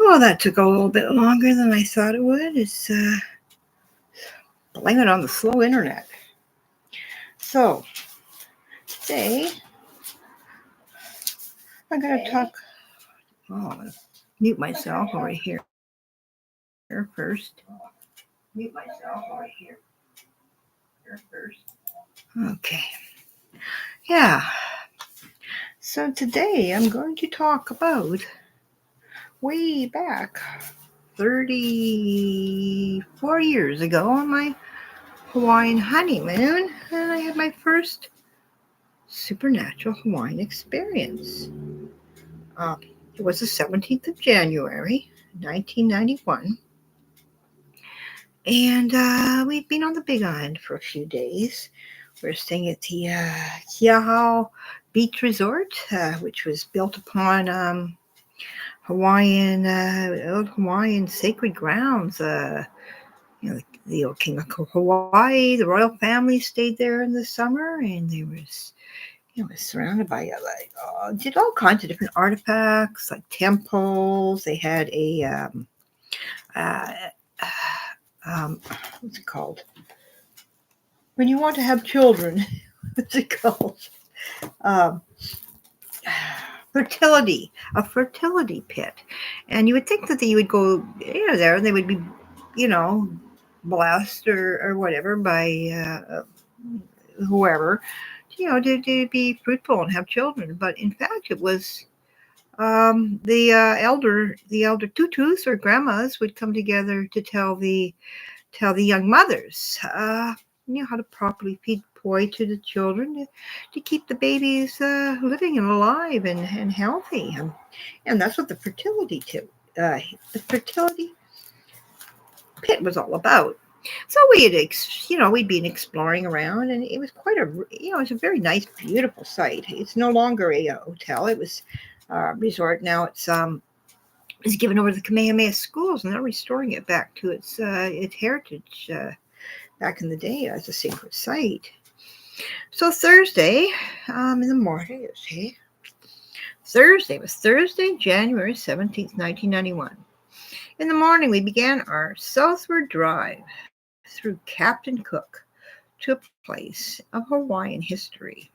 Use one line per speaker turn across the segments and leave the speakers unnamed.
Well, that took a little bit longer than I thought it would. It's blame it on the slow internet. So today I'm going to talk. Oh, I'm going to mute myself over here first. Mute myself over here first. Okay. Yeah. So today I'm going to talk about way back 34 years ago on my Hawaiian honeymoon, and I had my first supernatural Hawaiian experience. It was the 17th of January, 1991, and we'd been on the Big Island for a few days. We were staying at the Keauhou Beach Resort, which was built upon old Hawaiian sacred grounds. The old King of Hawaii, the royal family stayed there in the summer, and there was, it was surrounded by did all kinds of different artifacts like temples. They had a what's it called? When you want to have children, what's it called? A fertility pit. And you would think that you would go there and they would be, blessed or whatever by whoever, to be fruitful and have children. But in fact, it was the elder tutus or grandmas would come together to tell the young mothers, how to properly feed poi to the children to keep the babies living and alive and healthy. And that's what the fertility pit was all about. So we'd been exploring around, and it was quite it's a very nice, beautiful site. It's no longer a hotel. It was a resort. Now it's given over to the Kamehameha schools, and they're restoring it back to its heritage back in the day as a sacred site. So Thursday, in the morning, Thursday, January 17th, 1991. In the morning, we began our southward drive through Captain Cook to a place of Hawaiian history.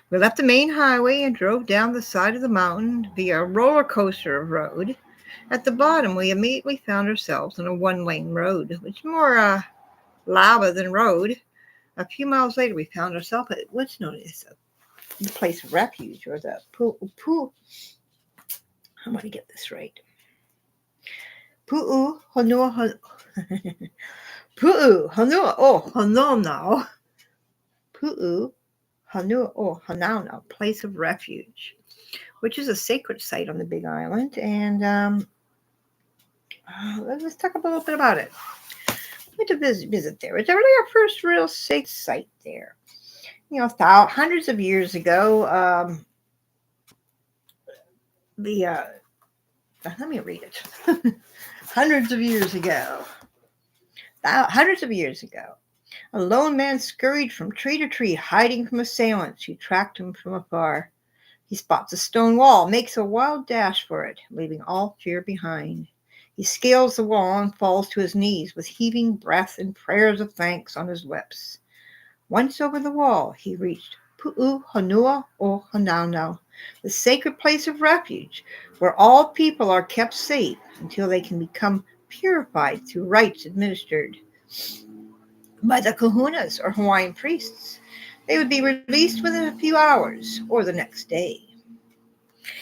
We left the main highway and drove down the side of the mountain via a roller coaster of road. At the bottom, we immediately found ourselves on a one-lane road, which is more lava than road. A few miles later, we found ourselves at what's known as the place of refuge, or the I want to get this right. Pu'uhonua, Honaunau. Pu'uhonua, Honaunau, place of refuge, which is a sacred site on the Big Island. And let's talk a little bit about it. We went to visit there. It's really our first real sacred site there. Hundreds of years ago, let me read it. Hundreds of years ago, a lone man scurried from tree to tree, hiding from assailants who tracked him from afar. He spots a stone wall, makes a wild dash for it, leaving all fear behind. He scales the wall and falls to his knees with heaving breath and prayers of thanks on his lips. Once over the wall, he reached Pu'uhonua or Honaunau, the sacred place of refuge, where all people are kept safe until they can become purified through rites administered by the kahunas or Hawaiian priests. They would be released within a few hours or the next day.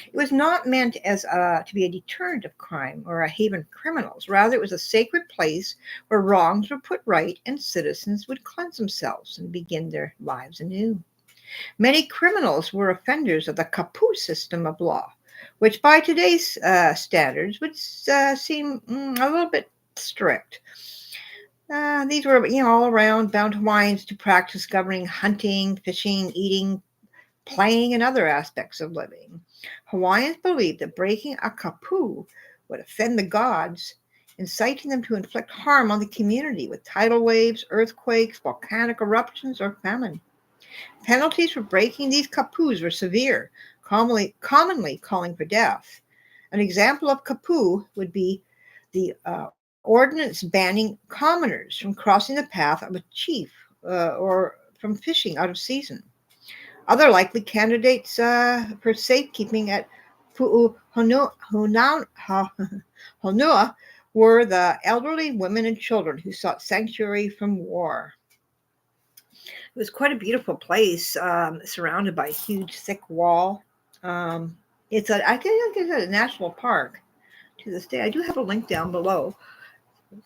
It was not meant as to be a deterrent of crime or a haven of criminals. Rather, it was a sacred place where wrongs were put right and citizens would cleanse themselves and begin their lives anew. Many criminals were offenders of the kapu system of law, which by today's standards would seem a little bit strict. These were, all around bound Hawaiians to practice governing hunting, fishing, eating, playing, and other aspects of living. Hawaiians believed that breaking a kapu would offend the gods, inciting them to inflict harm on the community with tidal waves, earthquakes, volcanic eruptions, or famine. Penalties for breaking these kapus were severe, commonly calling for death. An example of kapu would be the ordinance banning commoners from crossing the path of a chief or from fishing out of season. Other likely candidates for safekeeping at Pu'uhonua were the elderly, women, and children who sought sanctuary from war. It was quite a beautiful place, surrounded by a huge, thick wall. I think it's a national park to this day. I do have a link down below.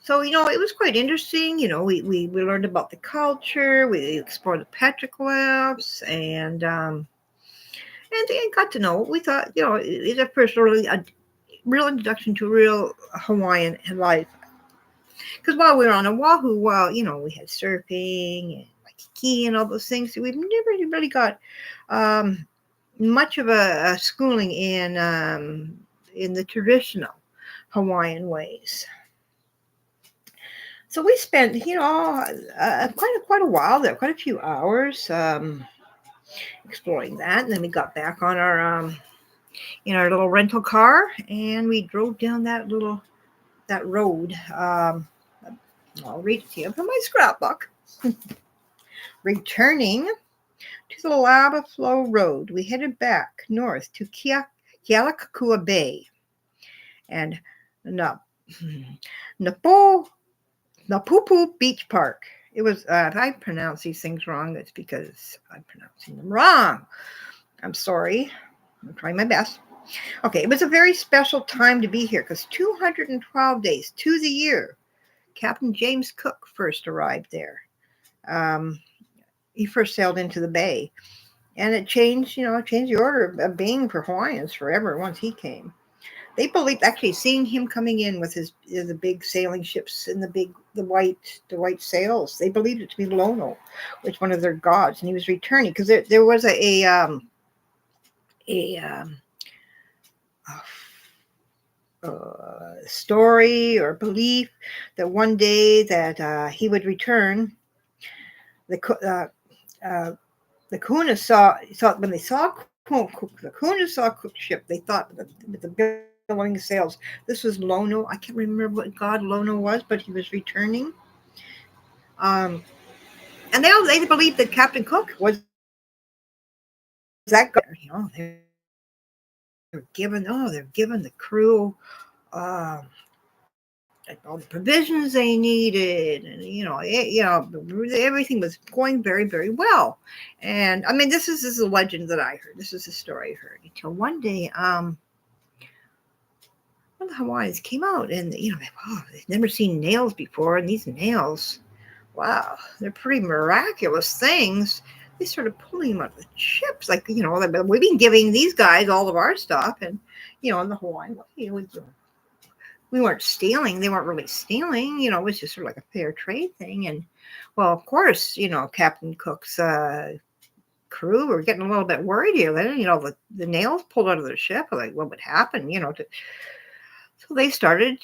So, it was quite interesting. We learned about the culture, we explored the petroglyphs, and got to know what we thought, it's a first really a real introduction to real Hawaiian life. Because while we were on Oahu, we had surfing and waikiki and all those things, so we've never really got much of a schooling in the traditional Hawaiian ways. So we spent, quite a while there, quite a few hours exploring that, and then we got back on our in our little rental car, and we drove down that road. I'll read it to you from my scrapbook. Returning to the Lava Flow Road, we headed back north to Kealakekua Bay and Napupu Beach Park. It was, if I pronounce these things wrong, it's because I'm pronouncing them wrong. I'm sorry. I'm trying my best. Okay, it was a very special time to be here because 212 days to the year, Captain James Cook first arrived there. He first sailed into the bay, and it changed the order of being for Hawaiians forever once he came. They believed, actually, seeing him coming in with the big sailing ships and the white sails, they believed it to be Lono, which was one of their gods, and he was returning because there was a story or belief that one day that he would return. The Kahuna saw when they saw the Kahuna saw Cook's ship. They thought with the billowing sails, this was Lono. I can't remember what god Lono was, but he was returning. And they believed that Captain Cook was that god. They're given the crew all the provisions they needed, and everything was going very, very well. And I mean, this is a legend that I heard. This is a story I heard until one day, one of the Hawaiians came out, and they've never seen nails before, and these nails, wow, they're pretty miraculous things. They started pulling them out of the ships, like we've been giving these guys all of our stuff, and in the Hawaiian way, we weren't stealing. They weren't really stealing. It was just sort of like a fair trade thing. And, well, of course, Captain Cook's crew were getting a little bit worried here. Then, the nails pulled out of their ship. Like, what would happen? So they started,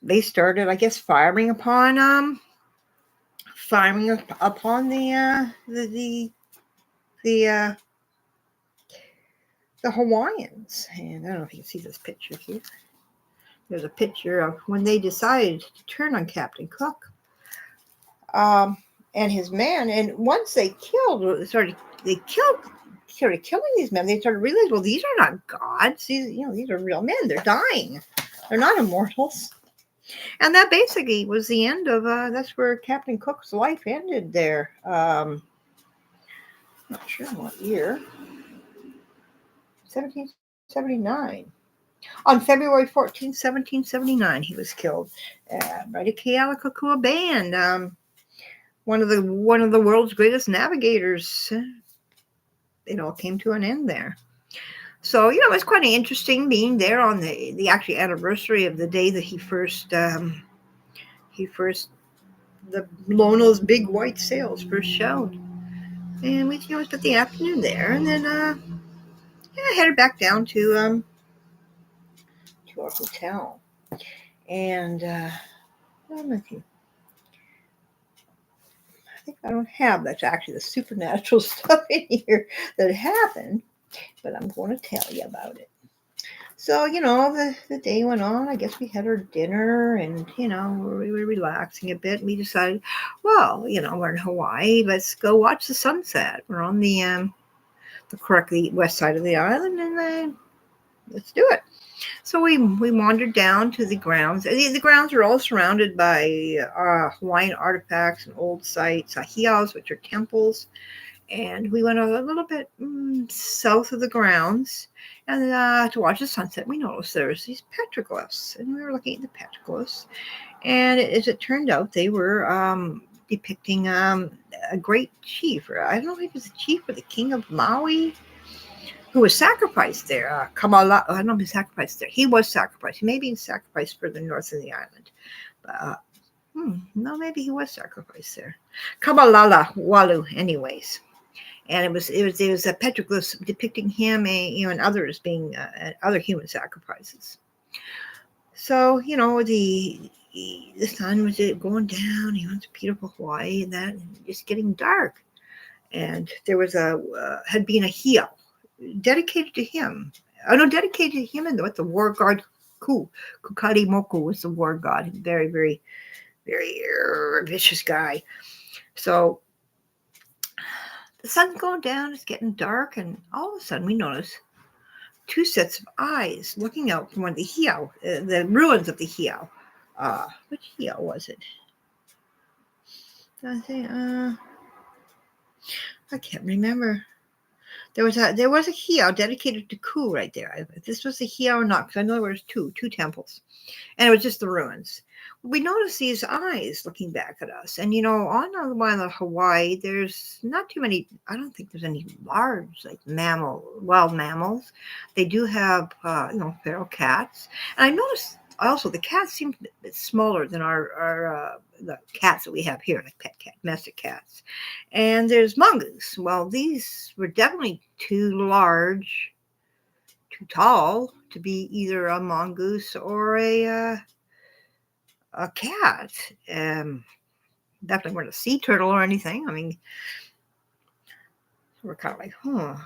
I guess, firing upon the Hawaiians. And I don't know if you can see this picture here. There's a picture of when they decided to turn on Captain Cook and his men. And once they started killing these men, they started realizing, well, these are not gods. These are real men. They're dying. They're not immortals. And that basically was the end of, that's where Captain Cook's life ended there. Not sure what year. 1779. On February 14, 1779, he was killed right at Kealakekua Bay, and one of the world's greatest navigators. It all came to an end there. So it was quite interesting being there on the actual anniversary of the day that he first the Lono's big white sails first showed, and we spent the afternoon there, and then headed back down to our hotel. And let me see. I think I don't have that's actually the supernatural stuff in here that happened, but I'm going to tell you about it. So, the day went on. I guess we had our dinner and, we were relaxing a bit. We decided, well, we're in Hawaii. Let's go watch the sunset. We're on the correctly west side of the island, and let's do it. So we wandered down to the grounds. The grounds are all surrounded by Hawaiian artifacts and old sites, heiaus, which are temples. And we went a little bit south of the grounds, and to watch the sunset, we noticed there was these petroglyphs, and we were looking at the petroglyphs. And as it turned out, they were depicting a great chief, or I don't know if he was the chief or the king of Maui, who was sacrificed there. I don't know if he was sacrificed there. He was sacrificed. He may be sacrificed further north in the island. But, no, maybe he was sacrificed there. Kamalalawalu, anyways. And it was a petroglyph depicting him, and others being other human sacrifices. So the sun was going down. It's beautiful Hawaii, and just getting dark. And there was had been a heiau dedicated to him. Oh no, dedicated to him and the war god Kukari Moku was the war god. Very, very, very vicious guy. So the sun's going down, it's getting dark, and all of a sudden we notice two sets of eyes looking out from one of the heiau, the ruins of the heiau. Which heiau was it? I can't remember. There was a heiau dedicated to Ku right there. If this was a heiau or not, because I know there was two temples, and it was just the ruins. We noticed these eyes looking back at us, and on the island of Hawaii, there's not too many. I don't think there's any large wild mammals. They do have feral cats, and I noticed also the cats seem a bit smaller than our the cats that we have here, like pet cat, domestic cats. And there's mongoose. Well, these were definitely too large, too tall to be either a mongoose or a cat. Definitely weren't a sea turtle or anything. I mean, we're kind of like, I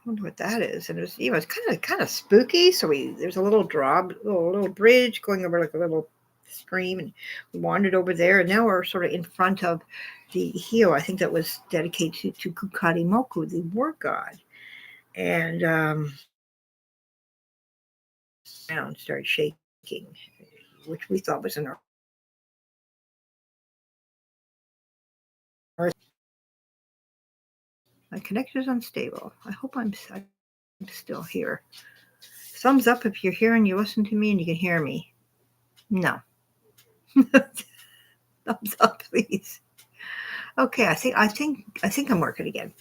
wonder what that is. And it was kind of spooky. So there's a little little bridge going over like a little stream, and we wandered over there, and now we're sort of in front of the heiau. I think that was dedicated to Kukari Moku, the war god. And ground started shaking, which we thought was an earth. My connection is unstable. I hope I'm still here. Thumbs up if you're here and you listen to me and you can hear me. No. Thumbs up, please. Okay, I think I'm working again.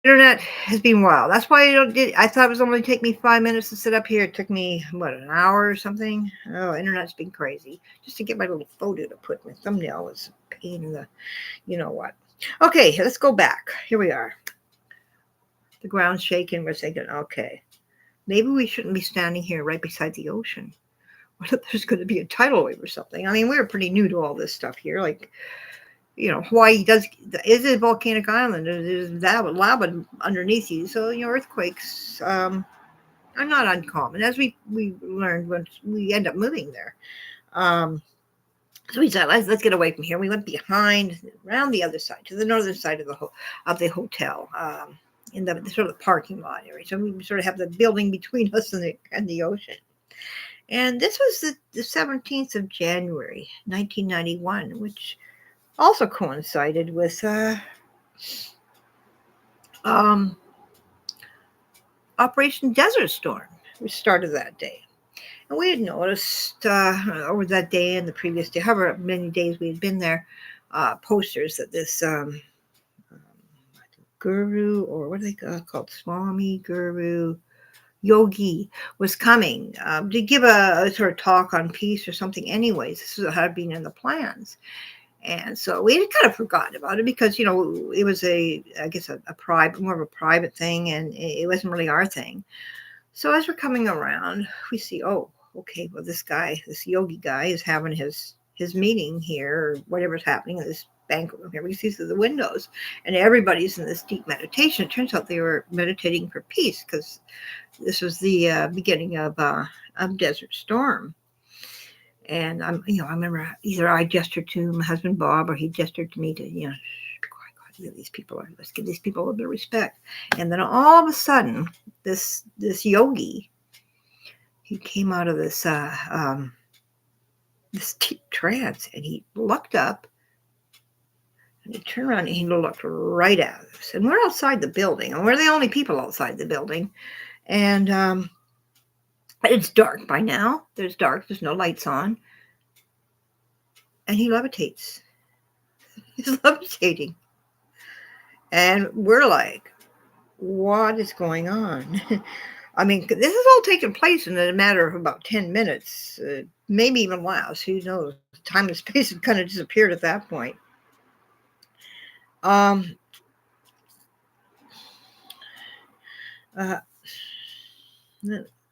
Internet has been wild. That's why I thought it was only take me 5 minutes to sit up here. It took me an hour or something. Oh, internet's been crazy. Just to get my little photo to put in the thumbnail was a pain in the what. Okay, let's go back. Here we are. The ground's shaking. We're thinking, okay, maybe we shouldn't be standing here right beside the ocean. What if there's going to be a tidal wave or something? I mean, we're pretty new to all this stuff here. Like, Hawaii is a volcanic island. There's lava underneath you. So, earthquakes are not uncommon, as we learned when we end up moving there. So we said, let's get away from here. We went around the other side, to the northern side of the hotel, in the sort of the parking lot area. So we sort of have the building between us and the ocean. And this was the 17th of January, 1991, which also coincided with Operation Desert Storm, which started that day. And we had noticed over that day and the previous day, however many days we had been there, posters that this guru, or what are they called? Swami, guru, Yogi was coming to give a sort of talk on peace or something. Anyways, this had been in the plans. And so we had kind of forgotten about it because, it was a more of a private thing, and it wasn't really our thing. So as we're coming around, we see, this yogi guy is having his meeting here, or whatever's happening, this banquet room here. We see through the windows, and everybody's in this deep meditation. It turns out they were meditating for peace, because this was the beginning of Desert Storm. And I remember either I gestured to my husband Bob, or he gestured to me to, be quiet. These people are. Let's give these people a little bit of respect. And then all of a sudden, this yogi, he came out of this deep trance, and he looked up, and he turned around, and he looked right at us. And we're outside the building, and we're the only people outside the building. And it's dark by now. There's no lights on. And he levitates. He's levitating. And we're like, what is going on? I mean, this is all taking place in a matter of about 10 minutes, maybe even less. Who knows? Time and space had kind of disappeared at that point. I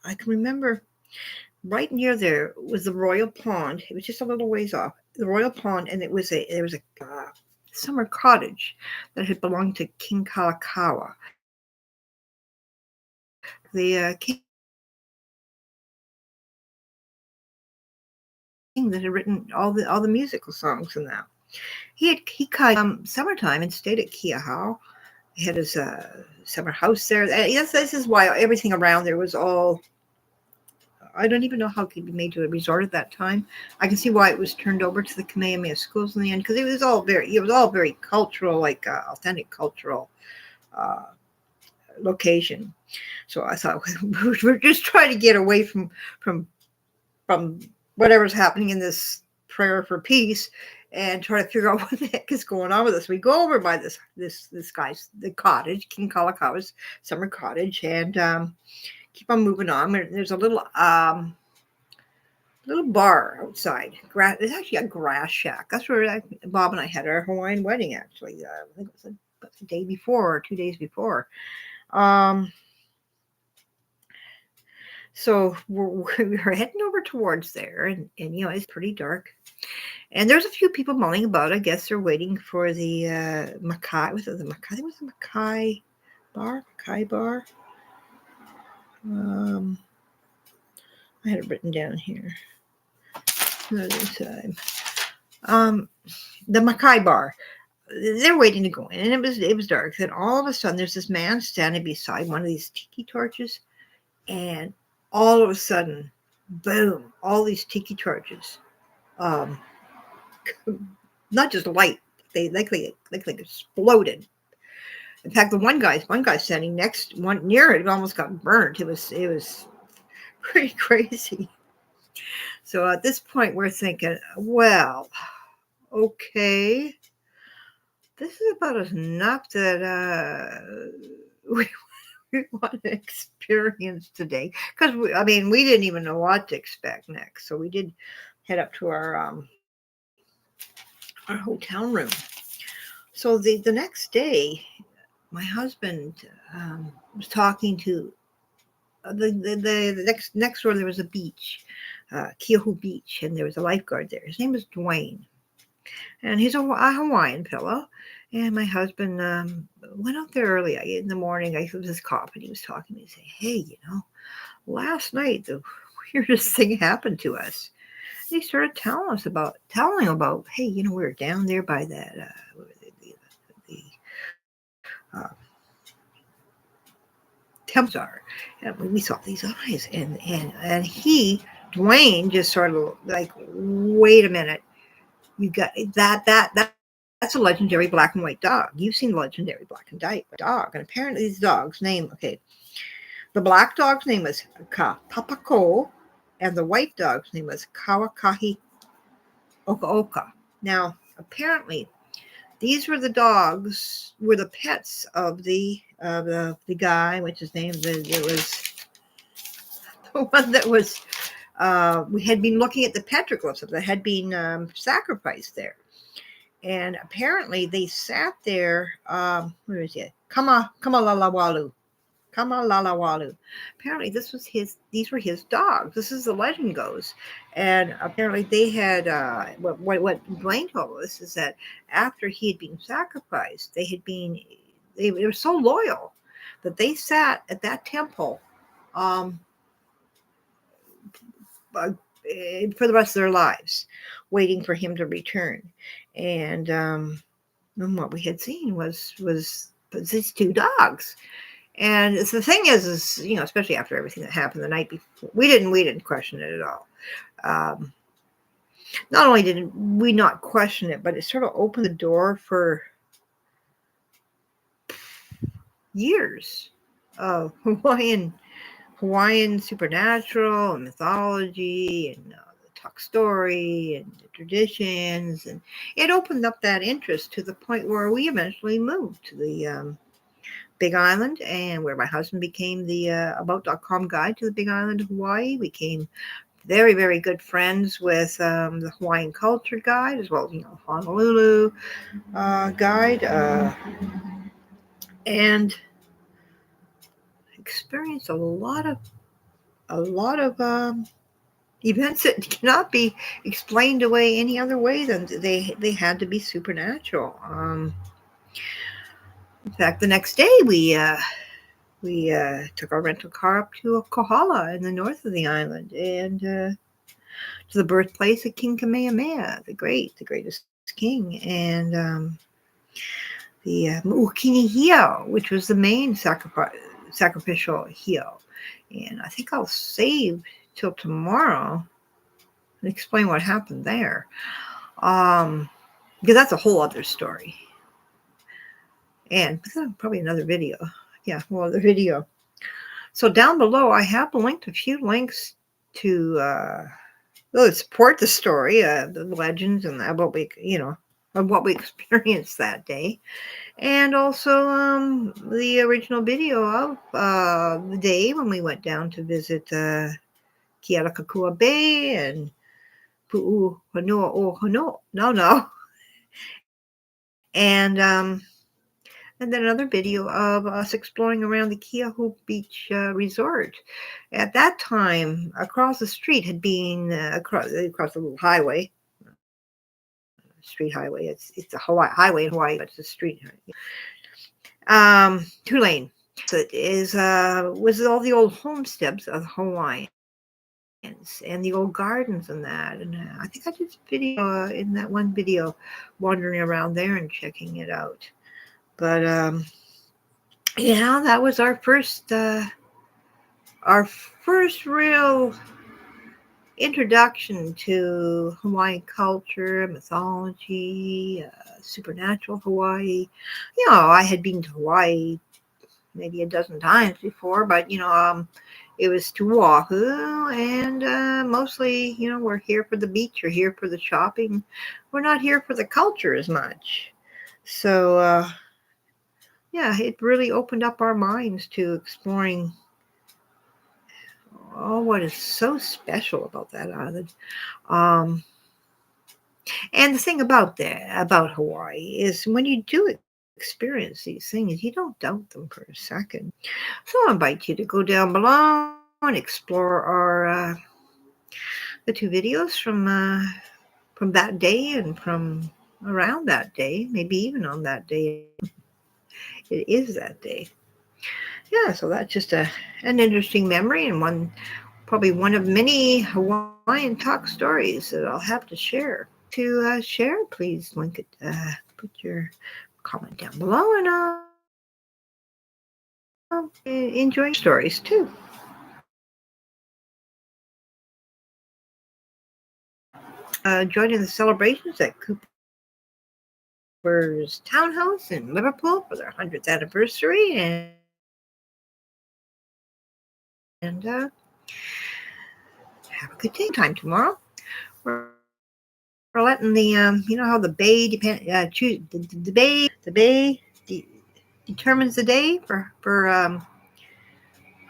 can remember right near there was the Royal Pond. It was just a little ways off. The Royal Pond, and there was a summer cottage that had belonged to King Kalakaua. The king that had written all the musical songs in that. He came summertime and stayed at Keauhou. He had his summer house there. Yes, this is why everything around there was all. I don't even know how it could be made to a resort at that time. I can see why it was turned over to the Kamehameha schools in the end, because it was all very cultural, like authentic cultural location. So I thought we're just trying to get away from whatever's happening in this prayer for peace, and try to figure out what the heck is going on with us. We go over by this guy's the cottage, King Kalakaua's summer cottage, and keep on moving on. There's a little bar outside. It's actually a grass shack. That's where Bob and I had our Hawaiian wedding, actually. I think it was the day before or 2 days before. So we're heading over towards there, and it's pretty dark. And there's a few people mulling about. I guess they're waiting for the Makai. Was it the Makai? I think it was the Makai bar. Makai bar. I had it written down here. Another time. The Makai bar. They're waiting to go in, and it was dark. Then all of a sudden, there's this man standing beside one of these tiki torches, and all of a sudden, boom! All these tiki torches, not just light, they exploded. In fact, the one guy standing near it almost got burnt. It was pretty crazy. So at this point, we're thinking, well, okay, this is about enough that we want to experience today. Because we didn't even know what to expect next. So we did head up to our hotel room. So the next day, my husband was talking to the next door. There was a beach, Keauhou Beach, and there was a lifeguard there. His name was Dwayne, and he's a Hawaiian fellow. And my husband went out there early in the morning. I was his cop, and he was talking to me. He said, "Hey, last night the weirdest thing happened to us." And he started telling about, hey, we were down there by that Tempsar, and we saw these eyes, and Dwayne just sort of like, wait a minute, you got that's a legendary black and white dog. You've seen legendary black and white dog, and apparently these dogs' name, the black dog's name was Papako, and the white dog's name was Kawakahi Oka. Now, apparently, these were the pets of the guy, which his name was the one that was. We had been looking at the petroglyphs that had been sacrificed there, and apparently they sat there. Where is it? Kamalalawalu Kamalalawalu. Apparently, these were his dogs. This is the legend goes, and apparently they had what Blaine told us is that after he had been sacrificed, they were so loyal that they sat at that temple um, for the rest of their lives, waiting for him to return. And what we had seen was these two dogs. And the thing is, especially after everything that happened the night before, we didn't question it at all. Not only did we not question it, but it sort of opened the door for years of Hawaiian supernatural and mythology and the talk story and the traditions, and it opened up that interest to the point where we eventually moved to the Big Island, and where my husband became the about.com guide to the Big Island of Hawaii. We became very, very good friends with the Hawaiian culture guide, as well as Honolulu guide, and experienced a lot of events that cannot be explained away any other way than they had to be supernatural. In fact, the next day we took our rental car up to Kohala in the north of the island, and to the birthplace of King Kamehameha, the greatest king, and the Mu'ukini Heiau, which was the main sacrificial heiau. And I think I'll save till tomorrow and explain what happened there, because that's a whole other story, and probably another video. Yeah, well, the video. So down below, I have linked a few links to support the story, the legends, and what we, of what we experienced that day, and also the original video of the day when we went down to visit Kealakekua Bay and Pu'uhonua or Honaunau, and then another video of us exploring around the Keauhou Beach Resort. At that time, across the street had been across the little highway, street highway. It's a highway in Hawaii, but it's a street. 2-lane. So it is was all the old homesteads of the Hawaiians and the old gardens and that. And I think I did a video in that one video, wandering around there and checking it out. But that was our first real introduction to Hawaiian culture, mythology, supernatural Hawaii. I had been to Hawaii maybe a dozen times before, but it was to Oahu, and mostly, we're here for the beach, or here for the shopping. We're not here for the culture as much. So it really opened up our minds to exploring what is so special about that island. And the thing about Hawaii is, when you do experience these things, you don't doubt them for a second. So I invite you to go down below and explore our the 2 videos from that day and from around that day, maybe even on that day. It is that day. Yeah, so that's just an interesting memory, and probably one of many Hawaiian talk stories that I'll have to share. To share, please link it. Put your comment down below, and I'll enjoy stories too. Joining the celebrations at Cooper's Townhouse in Liverpool for their 100th anniversary, and have a good day time tomorrow. We're letting the how the bay determines the day for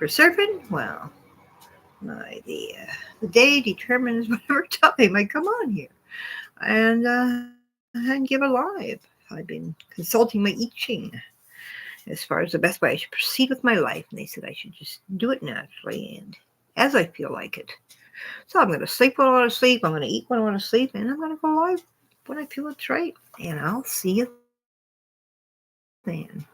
surfing. Well, the day determines whatever time I come on here and give a live. I've been consulting my I Ching, as far as the best way I should proceed with my life. And they said I should just do it naturally and as I feel like it. So I'm going to sleep when I want to sleep. I'm going to eat when I want to sleep. And I'm going to go live when I feel it's right. And I'll see you then.